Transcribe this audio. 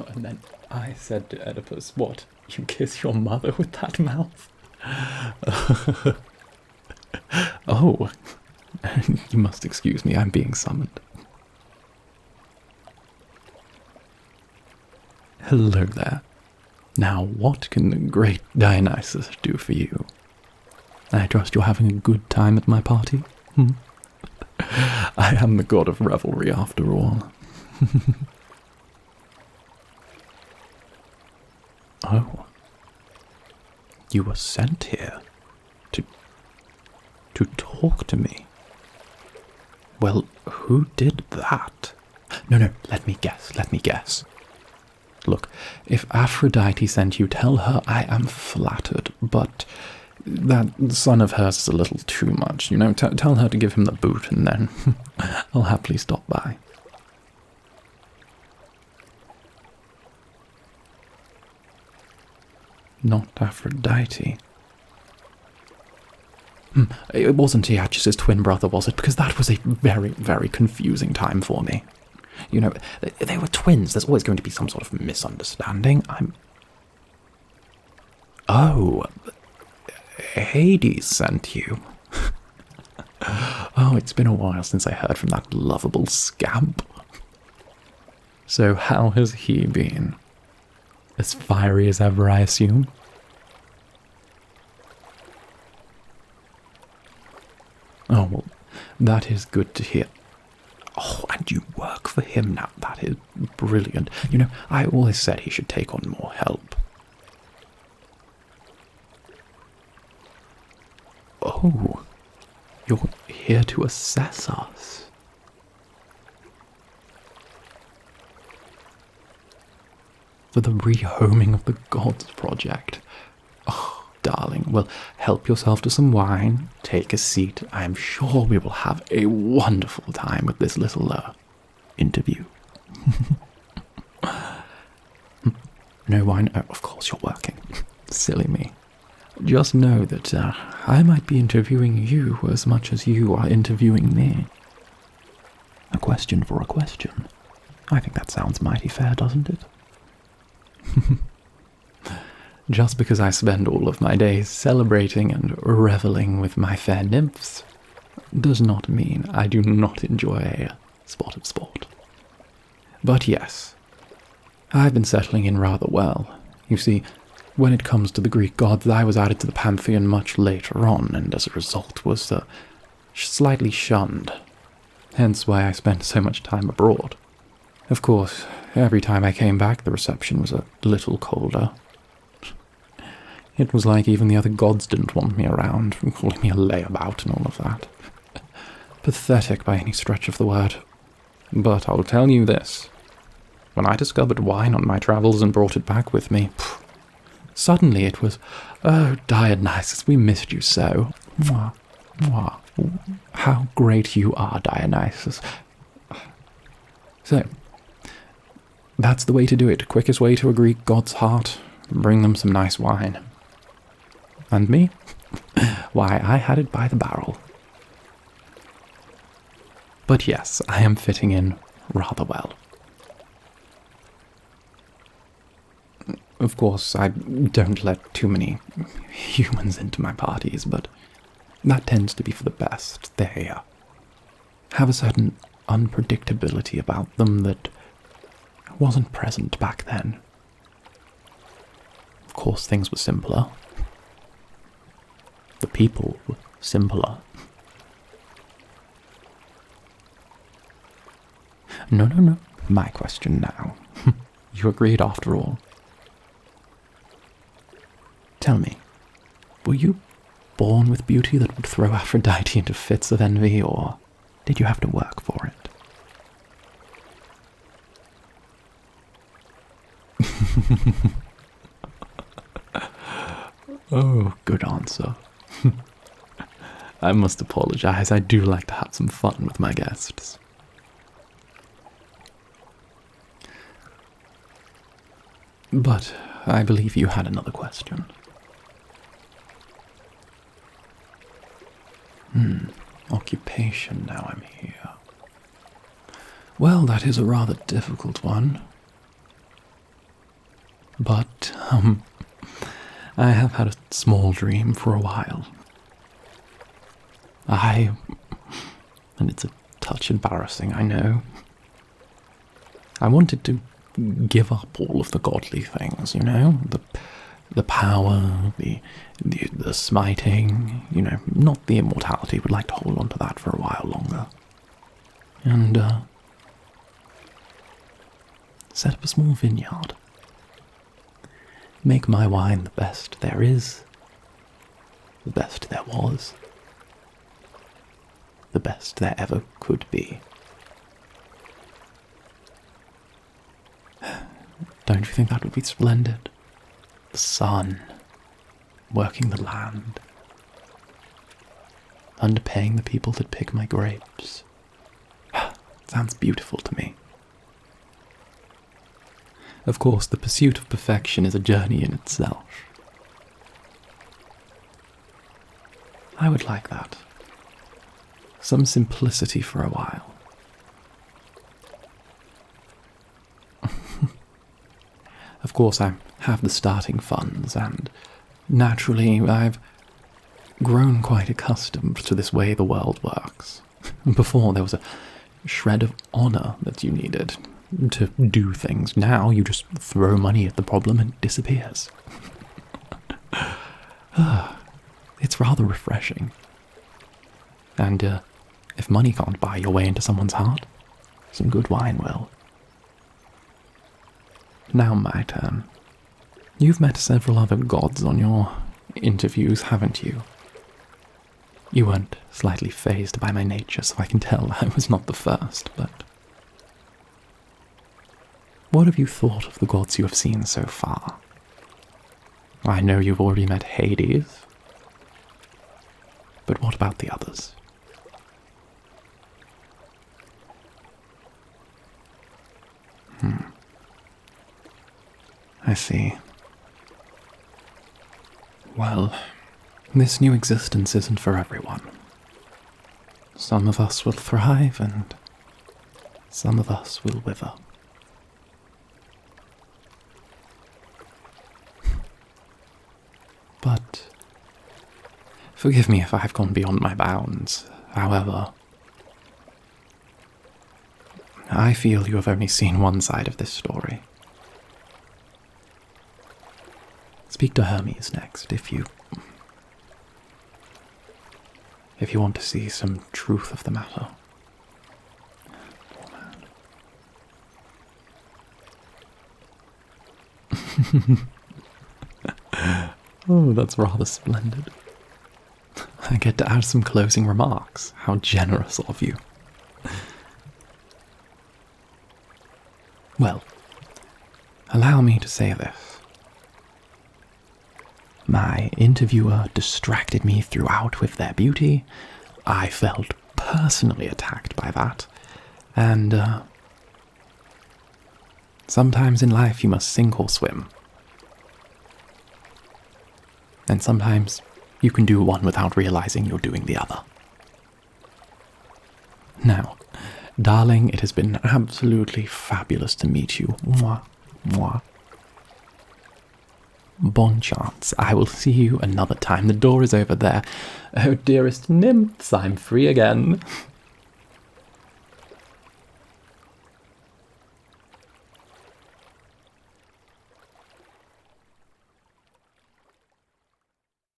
And then I said to Oedipus, "What, you kiss your mother with that mouth?" Oh, you must excuse me, I'm being summoned. Hello there. Now, what can the great Dionysus do for you? I trust you're having a good time at my party? I am the god of revelry, after all. Oh. You were sent here to talk to me. Well, who did that? No, let me guess. Look, if Aphrodite sent you, tell her I am flattered, but that son of hers is a little too much, tell her to give him the boot, and then I'll happily stop by. Not Aphrodite. It wasn't Dionysus' twin brother, was it? Because that was a very, very confusing time for me. They were twins. There's always going to be some sort of misunderstanding. Oh, Hades sent you. Oh, it's been a while since I heard from that lovable scamp. So how has he been? As fiery as ever, I assume? Oh, well, that is good to hear. Oh, and you work for him now. That is brilliant. I always said he should take on more help. Oh, you're here to assess us. For the rehoming of the gods project. Oh, darling, well, help yourself to some wine, take a seat. I am sure we will have a wonderful time with this little, interview. No wine? Oh, of course you're working. Silly me. Just know that I might be interviewing you as much as you are interviewing me. A question for a question. I think that sounds mighty fair, doesn't it? Just because I spend all of my days celebrating and reveling with my fair nymphs does not mean I do not enjoy a spot of sport. But yes, I've been settling in rather well. You see, when it comes to the Greek gods, I was added to the pantheon much later on, and as a result was slightly shunned. Hence why I spent so much time abroad. Of course, every time I came back, the reception was a little colder. It was like even the other gods didn't want me around, calling me a layabout and all of that. Pathetic by any stretch of the word. But I'll tell you this. When I discovered wine on my travels and brought it back with me, suddenly it was, "Oh, Dionysus, we missed you so. Mwah, mwah. How great you are, Dionysus." So, that's the way to do it. Quickest way to a Greek god's heart. Bring them some nice wine. And me? Why, I had it by the barrel. But yes, I am fitting in rather well. Of course, I don't let too many humans into my parties, but that tends to be for the best. They have a certain unpredictability about them that wasn't present back then. Of course, things were simpler. The people were simpler. No. My question now. You agreed after all. Tell me, were you born with beauty that would throw Aphrodite into fits of envy, or did you have to work for it? Oh, good answer. I must apologize. I do like to have some fun with my guests. But I believe you had another question. Occupation, now I'm here. Well, that is a rather difficult one. But, I have had a small dream for a while. And it's a touch embarrassing, I know. I wanted to give up all of the godly things, you know? The power, the smiting, you know, not the immortality. Would like to hold on to that for a while longer. And, set up a small vineyard. Make my wine the best there is, the best there was, the best there ever could be. Don't you think that would be splendid? The sun, working the land, underpaying the people that pick my grapes. Sounds beautiful to me. Of course, the pursuit of perfection is a journey in itself. I would like that. Some simplicity for a while. Of course, I have the starting funds, and naturally, I've grown quite accustomed to this way the world works. Before, there was a shred of honor that you needed to do things. Now, you just throw money at the problem and it disappears. It's rather refreshing. And if money can't buy your way into someone's heart, some good wine will. Now my turn. You've met several other gods on your interviews, haven't you? You weren't slightly fazed by my nature, so I can tell I was not the first, but... What have you thought of the gods you have seen so far? I know you've already met Hades, but what about the others? I see. Well, this new existence isn't for everyone. Some of us will thrive, and some of us will wither. But forgive me if I've gone beyond my bounds. However, I feel you have only seen one side of this story. Speak to Hermes next, if you want to see some truth of the matter. Poor man. Oh, that's rather splendid. I get to add some closing remarks. How generous of you. Well, allow me to say this. My interviewer distracted me throughout with their beauty. I felt personally attacked by that. And, sometimes in life you must sink or swim. And sometimes you can do one without realizing you're doing the other. Now, darling, it has been absolutely fabulous to meet you. Mwah, mwah. Bon chance. I will see you another time. The door is over there. Oh, dearest nymphs, I'm free again.